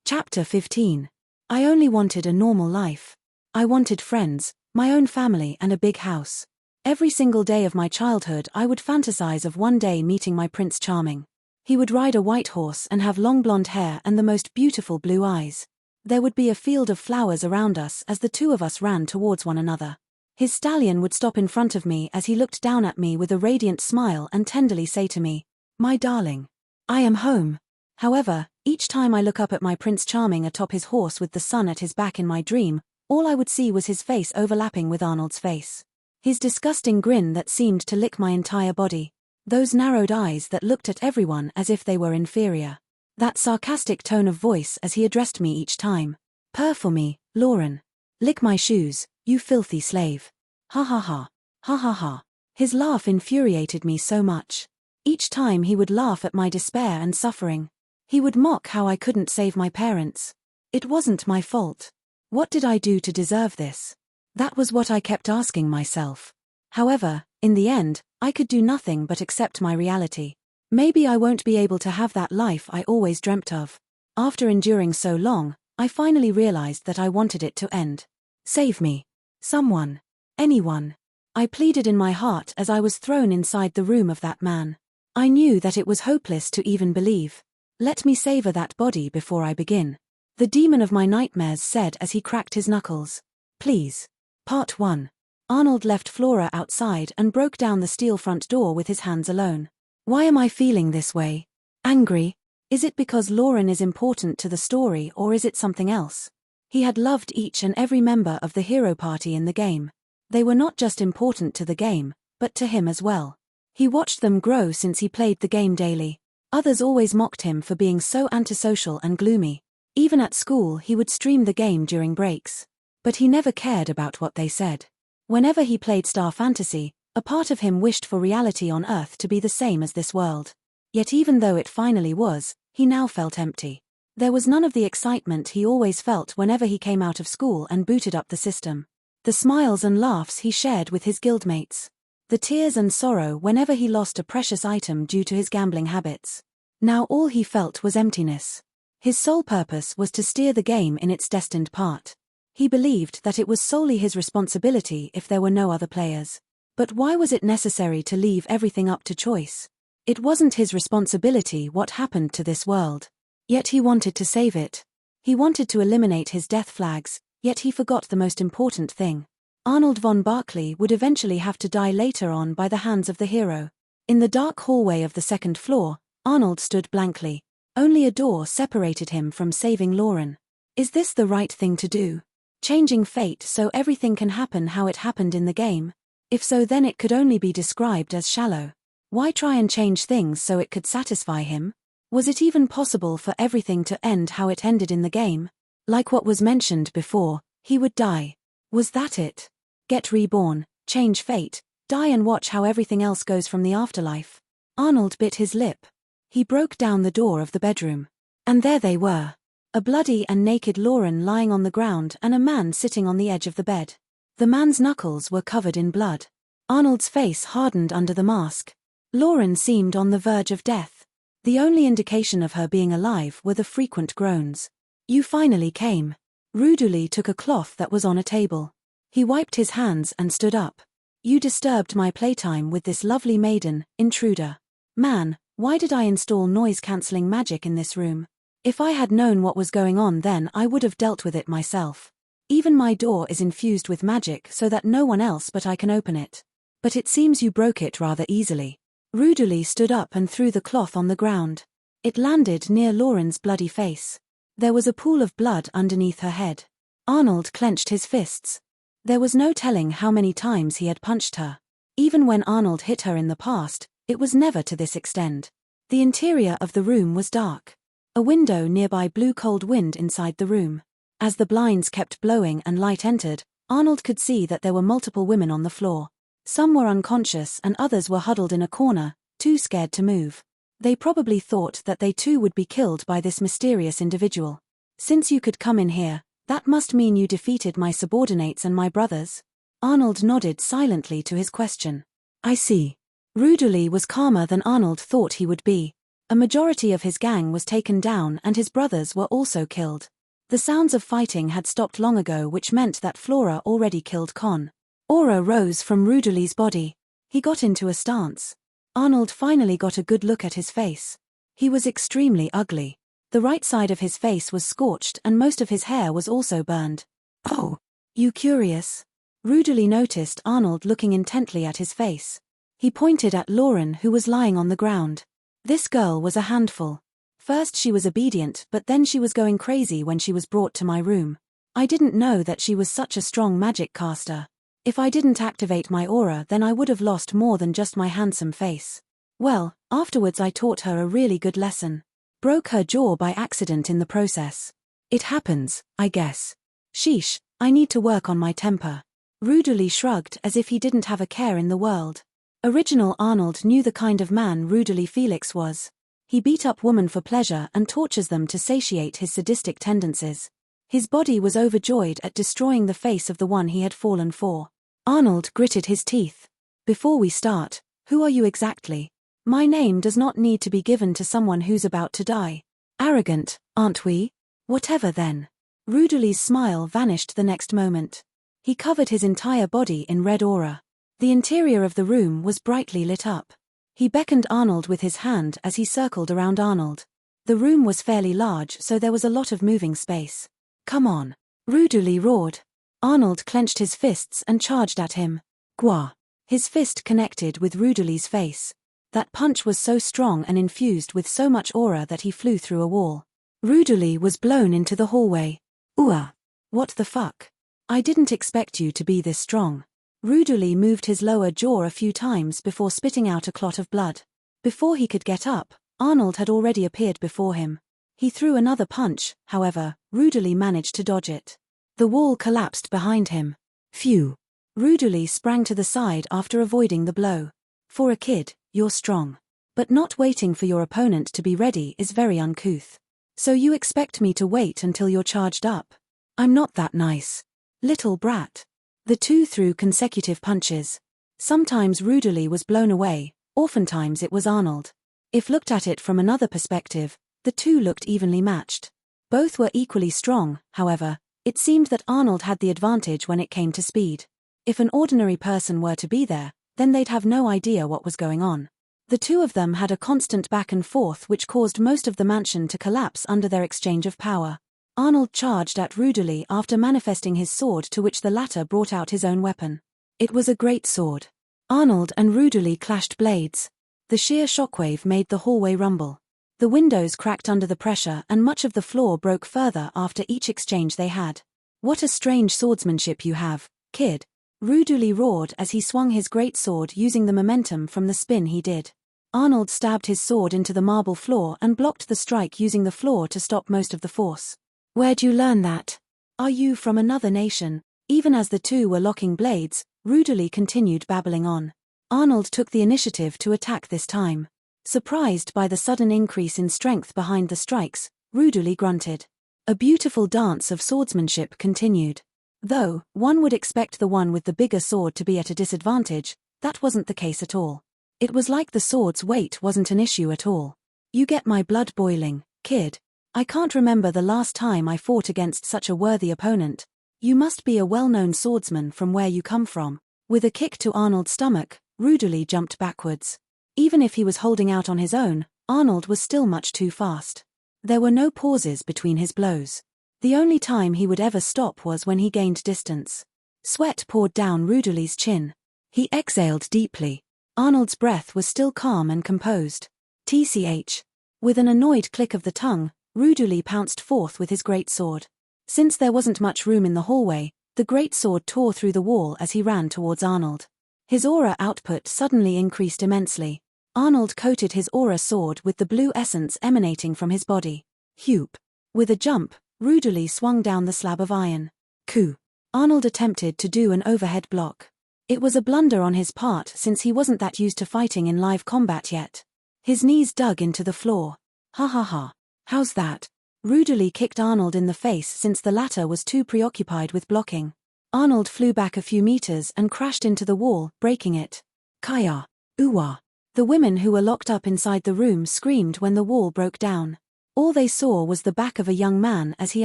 Chapter 15. I only wanted a normal life. I wanted friends, my own family and a big house. Every single day of my childhood I would fantasize of one day meeting my Prince Charming. He would ride a white horse and have long blonde hair and the most beautiful blue eyes. There would be a field of flowers around us as the two of us ran towards one another. His stallion would stop in front of me as he looked down at me with a radiant smile and tenderly say to me, "My darling, I am home." However, each time I look up at my Prince Charming atop his horse with the sun at his back in my dream, all I would see was his face overlapping with Arnold's face. His disgusting grin that seemed to lick my entire body. Those narrowed eyes that looked at everyone as if they were inferior. That sarcastic tone of voice as he addressed me each time. "Purr for me, Lauren. Lick my shoes, you filthy slave. Ha ha ha. Ha ha ha." His laugh infuriated me so much. Each time he would laugh at my despair and suffering. He would mock how I couldn't save my parents. It wasn't my fault. What did I do to deserve this? That was what I kept asking myself. However, in the end, I could do nothing but accept my reality. Maybe I won't be able to have that life I always dreamt of. After enduring so long, I finally realized that I wanted it to end. Save me. Someone. Anyone. I pleaded in my heart as I was thrown inside the room of that man. I knew that it was hopeless to even believe. "Let me savor that body before I begin," the demon of my nightmares said as he cracked his knuckles. "Please." Part 1. Arnold left Flora outside and broke down the steel front door with his hands alone. Why am I feeling this way? Angry? Is it because Lauren is important to the story or is it something else? He had loved each and every member of the hero party in the game. They were not just important to the game, but to him as well. He watched them grow since he played the game daily. Others always mocked him for being so antisocial and gloomy. Even at school he would stream the game during breaks. But he never cared about what they said. Whenever he played Star Fantasy, a part of him wished for reality on Earth to be the same as this world. Yet even though it finally was, he now felt empty. There was none of the excitement he always felt whenever he came out of school and booted up the system. The smiles and laughs he shared with his guildmates. The tears and sorrow whenever he lost a precious item due to his gambling habits. Now all he felt was emptiness. His sole purpose was to steer the game in its destined part. He believed that it was solely his responsibility if there were no other players. But why was it necessary to leave everything up to choice? It wasn't his responsibility what happened to this world. Yet he wanted to save it. He wanted to eliminate his death flags, yet he forgot the most important thing. Arnold von Barclay would eventually have to die later on by the hands of the hero. In the dark hallway of the second floor, Arnold stood blankly. Only a door separated him from saving Lauren. Is this the right thing to do? Changing fate so everything can happen how it happened in the game? If so, then it could only be described as shallow. Why try and change things so it could satisfy him? Was it even possible for everything to end how it ended in the game? Like what was mentioned before, he would die. Was that it? Get reborn, change fate, die and watch how everything else goes from the afterlife. Arnold bit his lip. He broke down the door of the bedroom. And there they were. A bloody and naked Lauren lying on the ground and a man sitting on the edge of the bed. The man's knuckles were covered in blood. Arnold's face hardened under the mask. Lauren seemed on the verge of death. The only indication of her being alive were the frequent groans. "You finally came." Rudely took a cloth that was on a table. He wiped his hands and stood up. "You disturbed my playtime with this lovely maiden, intruder. Man, why did I install noise-cancelling magic in this room? If I had known what was going on then I would have dealt with it myself. Even my door is infused with magic so that no one else but I can open it. But it seems you broke it rather easily." Rudely stood up and threw the cloth on the ground. It landed near Lauren's bloody face. There was a pool of blood underneath her head. Arnold clenched his fists. There was no telling how many times he had punched her. Even when Arnold hit her in the past, it was never to this extent. The interior of the room was dark. A window nearby blew cold wind inside the room. As the blinds kept blowing and light entered, Arnold could see that there were multiple women on the floor. Some were unconscious and others were huddled in a corner, too scared to move. They probably thought that they too would be killed by this mysterious individual. "Since you could come in here, that must mean you defeated my subordinates and my brothers?" Arnold nodded silently to his question. "I see." Rudely was calmer than Arnold thought he would be. A majority of his gang was taken down and his brothers were also killed. The sounds of fighting had stopped long ago, which meant that Flora already killed Con. Aura rose from Ruduli's body. He got into a stance. Arnold finally got a good look at his face. He was extremely ugly. The right side of his face was scorched and most of his hair was also burned. "Oh, you curious?" Rudely noticed Arnold looking intently at his face. He pointed at Lauren, who was lying on the ground. This girl was a handful. First she was obedient, but then she was going crazy when she was brought to my room. I didn't know that she was such a strong magic caster. If I didn't activate my aura, then I would have lost more than just my handsome face. Well, afterwards I taught her a really good lesson. Broke her jaw by accident in the process. It happens, I guess. Sheesh, I need to work on my temper. Rudely shrugged as if he didn't have a care in the world. Original Arnold knew the kind of man Rudely Felix was. He beat up women for pleasure and tortures them to satiate his sadistic tendencies. His body was overjoyed at destroying the face of the one he had fallen for. Arnold gritted his teeth. "Before we start, who are you exactly? My name does not need to be given to someone who's about to die. Arrogant, aren't we? Whatever then." Rudely's smile vanished the next moment. He covered his entire body in red aura. The interior of the room was brightly lit up. He beckoned Arnold with his hand as he circled around Arnold. The room was fairly large, so there was a lot of moving space. "Come on," Rudely roared. Arnold clenched his fists and charged at him. Gwa! His fist connected with Rudely's face. That punch was so strong and infused with so much aura that he flew through a wall. Rudely was blown into the hallway. "Ooh! What the fuck? I didn't expect you to be this strong." Rudely moved his lower jaw a few times before spitting out a clot of blood. Before he could get up, Arnold had already appeared before him. He threw another punch, however, Rudely managed to dodge it. The wall collapsed behind him. Phew! Rudely sprang to the side after avoiding the blow. For a kid, you're strong. But not waiting for your opponent to be ready is very uncouth. So you expect me to wait until you're charged up? I'm not that nice. Little brat. The two threw consecutive punches. Sometimes Rudely was blown away, oftentimes it was Arnold. If looked at it from another perspective, the two looked evenly matched. Both were equally strong, however. It seemed that Arnold had the advantage when it came to speed. If an ordinary person were to be there, then they'd have no idea what was going on. The two of them had a constant back and forth which caused most of the mansion to collapse under their exchange of power. Arnold charged at Rudely after manifesting his sword, to which the latter brought out his own weapon. It was a great sword. Arnold and Rudely clashed blades. The sheer shockwave made the hallway rumble. The windows cracked under the pressure and much of the floor broke further after each exchange they had. "What a strange swordsmanship you have, kid," Rudely roared as he swung his great sword using the momentum from the spin he did. Arnold stabbed his sword into the marble floor and blocked the strike using the floor to stop most of the force. "Where'd you learn that? Are you from another nation?" Even as the two were locking blades, Rudely continued babbling on. Arnold took the initiative to attack this time. Surprised by the sudden increase in strength behind the strikes, Rudely grunted. A beautiful dance of swordsmanship continued. Though, one would expect the one with the bigger sword to be at a disadvantage, that wasn't the case at all. It was like the sword's weight wasn't an issue at all. "You get my blood boiling, kid. I can't remember the last time I fought against such a worthy opponent. You must be a well-known swordsman from where you come from." With a kick to Arnold's stomach, Rudely jumped backwards. Even if he was holding out on his own, Arnold was still much too fast. There were no pauses between his blows. The only time he would ever stop was when he gained distance. Sweat poured down Rudely's chin. He exhaled deeply. Arnold's breath was still calm and composed. "TCH. With an annoyed click of the tongue, Rudely pounced forth with his great sword. Since there wasn't much room in the hallway, the great sword tore through the wall as he ran towards Arnold. His aura output suddenly increased immensely. Arnold coated his aura sword with the blue essence emanating from his body. Whoop! With a jump, Rudely swung down the slab of iron. Coup! Arnold attempted to do an overhead block. It was a blunder on his part since he wasn't that used to fighting in live combat yet. His knees dug into the floor. "Ha ha ha. How's that?" Rudely kicked Arnold in the face since the latter was too preoccupied with blocking. Arnold flew back a few meters and crashed into the wall, breaking it. "Kaya! Ooh-wah!" The women who were locked up inside the room screamed when the wall broke down. All they saw was the back of a young man as he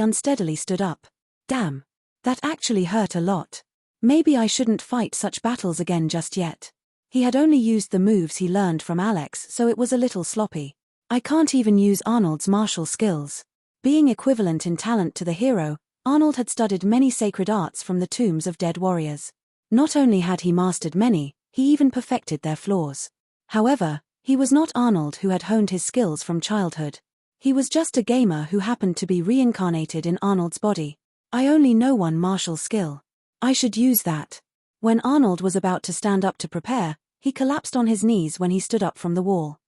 unsteadily stood up. Damn. That actually hurt a lot. Maybe I shouldn't fight such battles again just yet. He had only used the moves he learned from Alex, so it was a little sloppy. I can't even use Arnold's martial skills. Being equivalent in talent to the hero, Arnold had studied many sacred arts from the tombs of dead warriors. Not only had he mastered many, he even perfected their flaws. However, he was not Arnold who had honed his skills from childhood. He was just a gamer who happened to be reincarnated in Arnold's body. I only know one martial skill. I should use that. When Arnold was about to stand up to prepare, he collapsed on his knees when he stood up from the wall.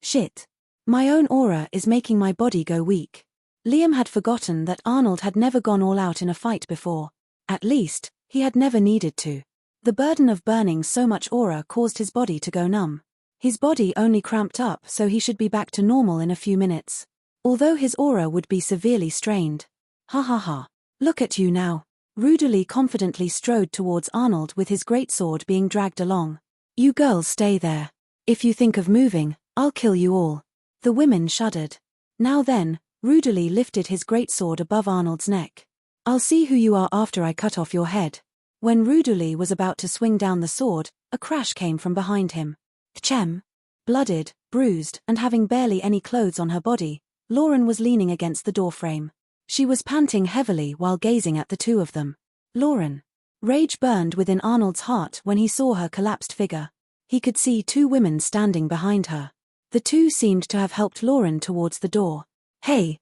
Shit. My own aura is making my body go weak. Liam had forgotten that Arnold had never gone all out in a fight before. At least, he had never needed to. The burden of burning so much aura caused his body to go numb. His body only cramped up, so he should be back to normal in a few minutes. Although his aura would be severely strained. Ha ha ha. Look at you now. Rudely confidently strode towards Arnold with his greatsword being dragged along. You girls stay there. If you think of moving, I'll kill you all. The women shuddered. Now then, Rudely lifted his greatsword above Arnold's neck. I'll see who you are after I cut off your head. When Rudely was about to swing down the sword, a crash came from behind him. Chem. Blooded, bruised, and having barely any clothes on her body, Lauren was leaning against the doorframe. She was panting heavily while gazing at the two of them. Lauren. Rage burned within Arnold's heart when he saw her collapsed figure. He could see two women standing behind her. The two seemed to have helped Lauren towards the door. Hey,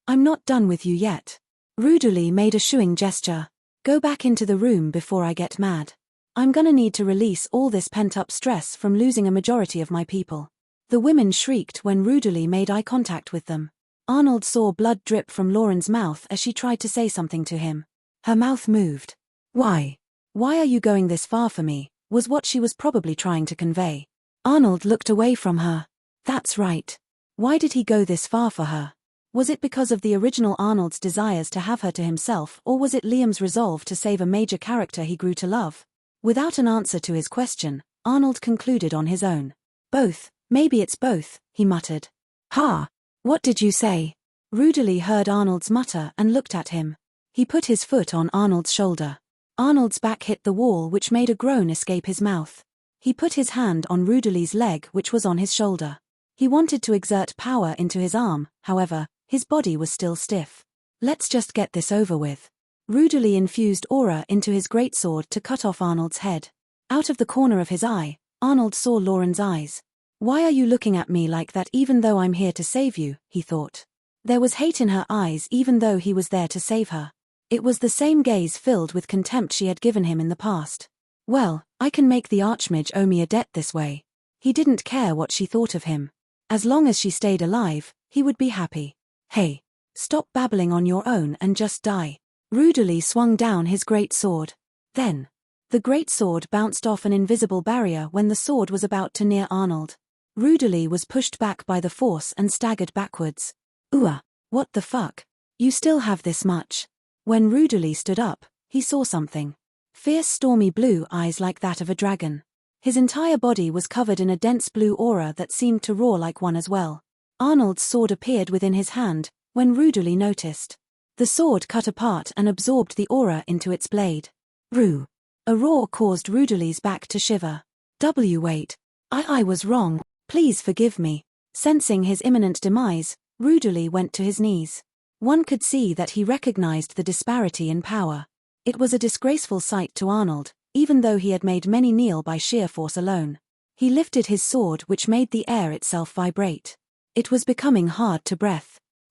I'm not done with you yet. Rudely made a shooing gesture. Go back into the room before I get mad. I'm gonna need to release all this pent-up stress from losing a majority of my people. The women shrieked when Rudely made eye contact with them. Arnold saw blood drip from Lauren's mouth as she tried to say something to him. Her mouth moved. Why are you going this far for me, was what she was probably trying to convey. Arnold looked away from her. That's right. Why did he go this far for her? Was it because of the original Arnold's desires to have her to himself, or was it Liam's resolve to save a major character he grew to love? Without an answer to his question, Arnold concluded on his own. Both, maybe it's both, he muttered. Ha! What did you say? Rudely heard Arnold's mutter and looked at him. He put his foot on Arnold's shoulder. Arnold's back hit the wall, which made a groan escape his mouth. He put his hand on Rudely's leg, which was on his shoulder. He wanted to exert power into his arm, however, his body was still stiff. Let's just get this over with. Rudely infused aura into his greatsword to cut off Arnold's head. Out of the corner of his eye, Arnold saw Lauren's eyes. Why are you looking at me like that even though I'm here to save you, he thought. There was hate in her eyes even though he was there to save her. It was the same gaze filled with contempt she had given him in the past. Well, I can make the Archmage owe me a debt this way. He didn't care what she thought of him. As long as she stayed alive, he would be happy. Hey, stop babbling on your own and just die. Rudely swung down his great sword. Then, the great sword bounced off an invisible barrier when the sword was about to near Arnold. Rudely was pushed back by the force and staggered backwards. What the fuck? You still have this much? When Rudely stood up, he saw something. Fierce stormy blue eyes like that of a dragon. His entire body was covered in a dense blue aura that seemed to roar like one as well. Arnold's sword appeared within his hand, when Rudely noticed. The sword cut apart and absorbed the aura into its blade. Rue. A roar caused Rudely's back to shiver. Wait. I was wrong. Please forgive me. Sensing his imminent demise, Rudely went to his knees. One could see that he recognized the disparity in power. It was a disgraceful sight to Arnold, even though he had made many kneel by sheer force alone. He lifted his sword, which made the air itself vibrate. It was becoming hard to breathe.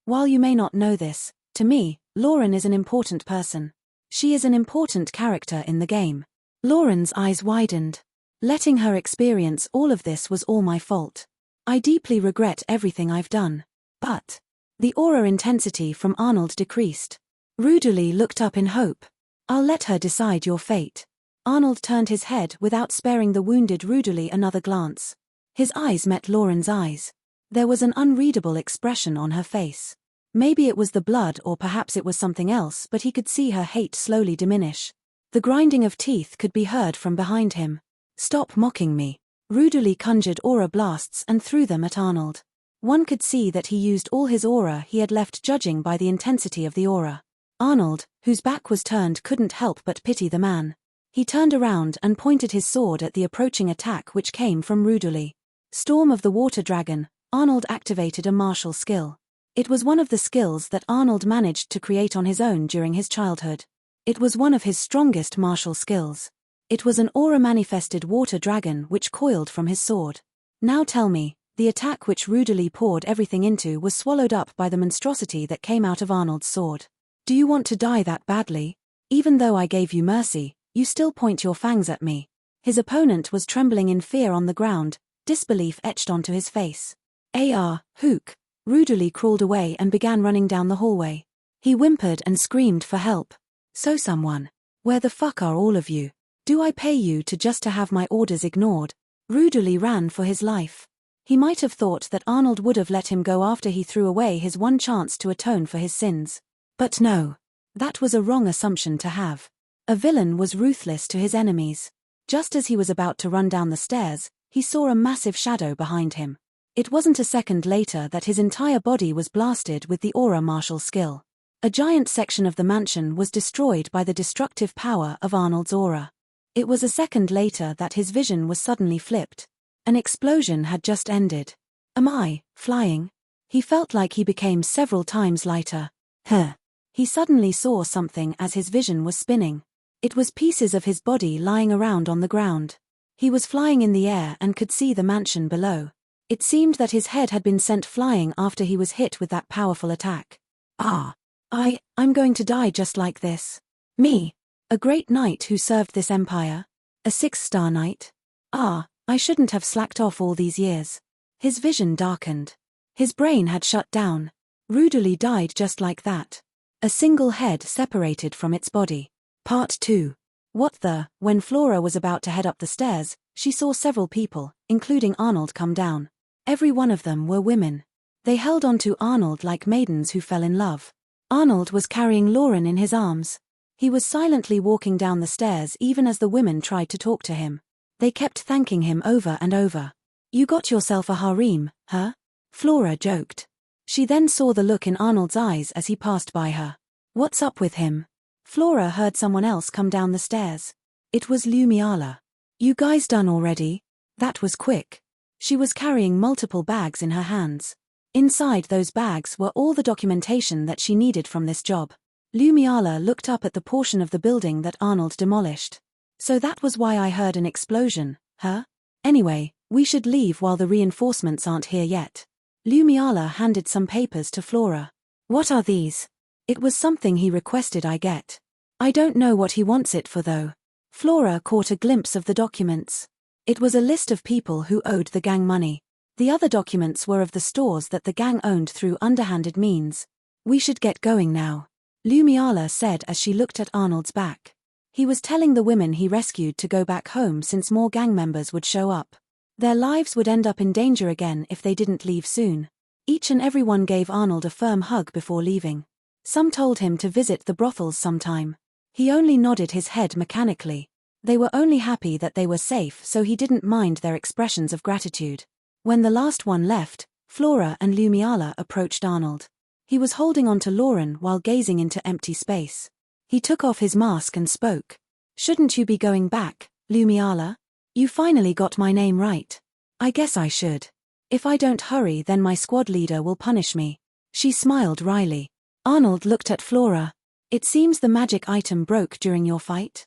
While you may not know this, to me, Lauren is an important person. She is an important character in the game. Lauren's eyes widened. Letting her experience all of this was all my fault. I deeply regret everything I've done. But the aura intensity from Arnold decreased. Rudely looked up in hope. I'll let her decide your fate. Arnold turned his head without sparing the wounded Rudely another glance. His eyes met Lauren's eyes. There was an unreadable expression on her face. Maybe it was the blood or perhaps it was something else, but he could see her hate slowly diminish. The grinding of teeth could be heard from behind him. Stop mocking me. Rudely conjured aura blasts and threw them at Arnold. One could see that he used all his aura he had left, judging by the intensity of the aura. Arnold, whose back was turned, couldn't help but pity the man. He turned around and pointed his sword at the approaching attack which came from Rudely. Storm of the Water Dragon. Arnold activated a martial skill. It was one of the skills that Arnold managed to create on his own during his childhood. It was one of his strongest martial skills. It was an aura-manifested water dragon which coiled from his sword. Now tell me, the attack which Rudely poured everything into was swallowed up by the monstrosity that came out of Arnold's sword. Do you want to die that badly? Even though I gave you mercy, you still point your fangs at me. His opponent was trembling in fear on the ground, disbelief etched onto his face. Hook. Rudely crawled away and began running down the hallway. He whimpered and screamed for help. So someone. Where the fuck are all of you? Do I pay you to have my orders ignored? Rudely ran for his life. He might have thought that Arnold would have let him go after he threw away his one chance to atone for his sins. But no. That was a wrong assumption to have. A villain was ruthless to his enemies. Just as he was about to run down the stairs, he saw a massive shadow behind him. It wasn't a second later that his entire body was blasted with the aura martial skill. A giant section of the mansion was destroyed by the destructive power of Arnold's aura. It was a second later that his vision was suddenly flipped. An explosion had just ended. Am I flying? He felt like he became several times lighter. He suddenly saw something as his vision was spinning. It was pieces of his body lying around on the ground. He was flying in the air and could see the mansion below. It seemed that his head had been sent flying after he was hit with that powerful attack. I'm going to die just like this. Me? A great knight who served this empire? A 6-star knight? I shouldn't have slacked off all these years. His vision darkened. His brain had shut down. Rudely died just like that. A single head separated from its body. Part 2. When Flora was about to head up the stairs, she saw several people, including Arnold, come down. Every one of them were women. They held onto Arnold like maidens who fell in love. Arnold was carrying Lauren in his arms. He was silently walking down the stairs even as the women tried to talk to him. They kept thanking him over and over. You got yourself a harem, huh? Flora joked. She then saw the look in Arnold's eyes as he passed by her. What's up with him? Flora heard someone else come down the stairs. It was Lumiala. You guys done already? That was quick. She was carrying multiple bags in her hands. Inside those bags were all the documentation that she needed from this job. Lumiala looked up at the portion of the building that Arnold demolished. So that was why I heard an explosion, huh? Anyway, we should leave while the reinforcements aren't here yet. Lumiala handed some papers to Flora. What are these? It was something he requested I get. I don't know what he wants it for though. Flora caught a glimpse of the documents. It was a list of people who owed the gang money. The other documents were of the stores that the gang owned through underhanded means. We should get going now, Lumiala said as she looked at Arnold's back. He was telling the women he rescued to go back home since more gang members would show up. Their lives would end up in danger again if they didn't leave soon. Each and every one gave Arnold a firm hug before leaving. Some told him to visit the brothels sometime. He only nodded his head mechanically. They were only happy that they were safe, so he didn't mind their expressions of gratitude. When the last one left, Flora and Lumiala approached Arnold. He was holding on to Lauren while gazing into empty space. He took off his mask and spoke. Shouldn't you be going back, Lumiala? You finally got my name right. I guess I should. If I don't hurry, then my squad leader will punish me. She smiled wryly. Arnold looked at Flora. It seems the magic item broke during your fight.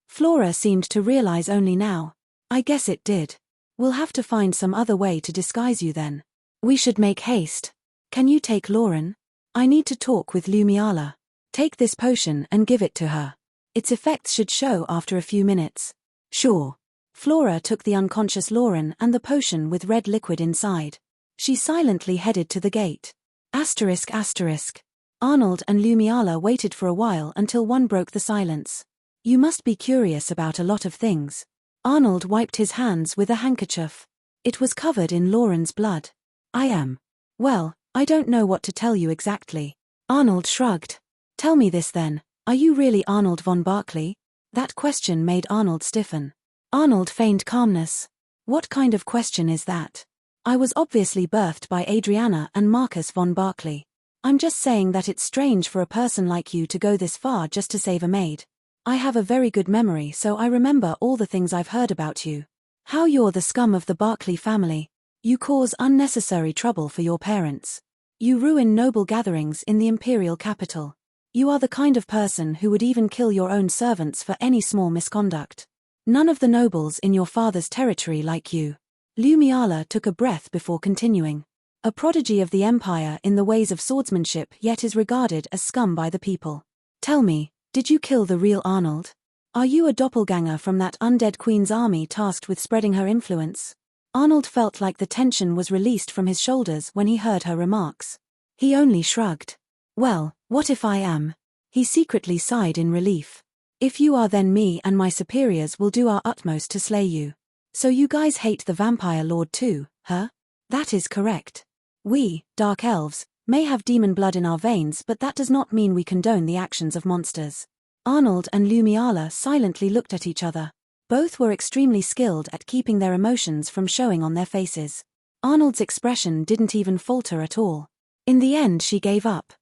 Flora seemed to realize only now. I guess it did. We'll have to find some other way to disguise you then. We should make haste. Can you take Lauren? I need to talk with Lumiala. Take this potion and give it to her. Its effects should show after a few minutes. Sure. Flora took the unconscious Lauren and the potion with red liquid inside. She silently headed to the gate. Arnold and Lumiala waited for a while until one broke the silence. You must be curious about a lot of things. Arnold wiped his hands with a handkerchief. It was covered in Lauren's blood. I am. Well, I don't know what to tell you exactly. Arnold shrugged. Tell me this then, are you really Arnold von Barclay? That question made Arnold stiffen. Arnold feigned calmness. What kind of question is that? I was obviously birthed by Adriana and Marcus von Barclay. I'm just saying that it's strange for a person like you to go this far just to save a maid. I have a very good memory, so I remember all the things I've heard about you. How you're the scum of the Barclay family. You cause unnecessary trouble for your parents. You ruin noble gatherings in the imperial capital. You are the kind of person who would even kill your own servants for any small misconduct. None of the nobles in your father's territory like you. Lumiala took a breath before continuing. A prodigy of the empire in the ways of swordsmanship, yet is regarded as scum by the people. Tell me, did you kill the real Arnold? Are you a doppelganger from that undead queen's army tasked with spreading her influence? Arnold felt like the tension was released from his shoulders when he heard her remarks. He only shrugged. Well, what if I am? He secretly sighed in relief. If you are, then me and my superiors will do our utmost to slay you. So you guys hate the vampire lord too, huh? That is correct. We, dark elves, may have demon blood in our veins, but that does not mean we condone the actions of monsters. Arnold and Lumiala silently looked at each other. Both were extremely skilled at keeping their emotions from showing on their faces. Arnold's expression didn't even falter at all. In the end she gave up.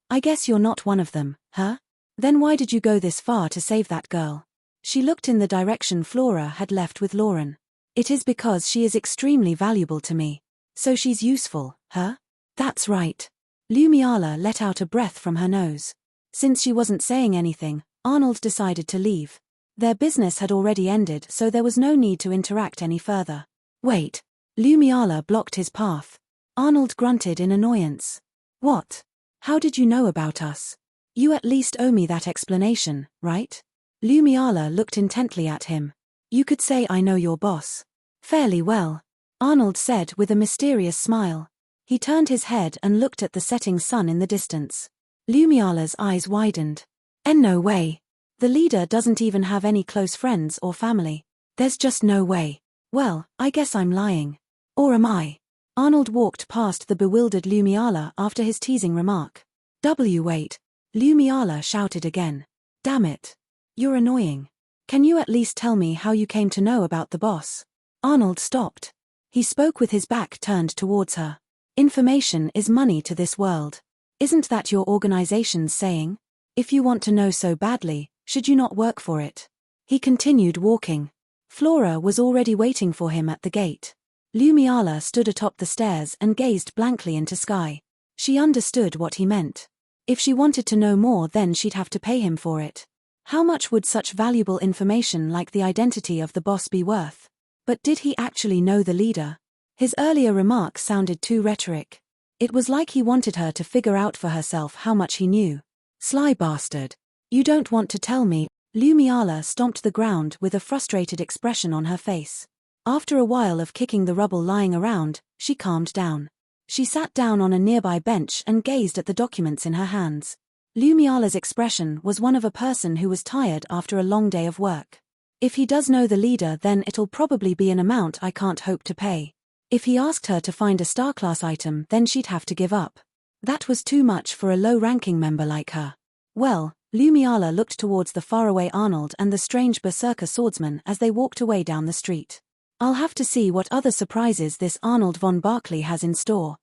I guess you're not one of them, huh? Then why did you go this far to save that girl? She looked in the direction Flora had left with Lauren. It is because she is extremely valuable to me. So she's useful, huh? That's right. Lumiala let out a breath from her nose. Since she wasn't saying anything, Arnold decided to leave. Their business had already ended, so there was no need to interact any further. Wait. Lumiala blocked his path. Arnold grunted in annoyance. What? How did you know about us? You at least owe me that explanation, right? Lumiala looked intently at him. You could say I know your boss. Fairly well, Arnold said with a mysterious smile. He turned his head and looked at the setting sun in the distance. Lumiala's eyes widened. No way. The leader doesn't even have any close friends or family. There's just no way. Well, I guess I'm lying. Or am I? Arnold walked past the bewildered Lumiala after his teasing remark. Wait. Lumiala shouted again. Damn it. You're annoying. Can you at least tell me how you came to know about the boss? Arnold stopped. He spoke with his back turned towards her. Information is money to this world. Isn't that your organization's saying? If you want to know so badly, should you not work for it? He continued walking. Flora was already waiting for him at the gate. Lumiala stood atop the stairs and gazed blankly into sky. She understood what he meant. If she wanted to know more, then she'd have to pay him for it. How much would such valuable information like the identity of the boss be worth? But did he actually know the leader? His earlier remarks sounded too rhetoric. It was like he wanted her to figure out for herself how much he knew. Sly bastard. You don't want to tell me? Lumiala stomped the ground with a frustrated expression on her face. After a while of kicking the rubble lying around, she calmed down. She sat down on a nearby bench and gazed at the documents in her hands. Lumiala's expression was one of a person who was tired after a long day of work. If he does know the leader, then it'll probably be an amount I can't hope to pay. If he asked her to find a star-class item, then she'd have to give up. That was too much for a low-ranking member like her. Well, Lumiala looked towards the faraway Arnold and the strange berserker swordsman as they walked away down the street. I'll have to see what other surprises this Arnold von Barclay has in store.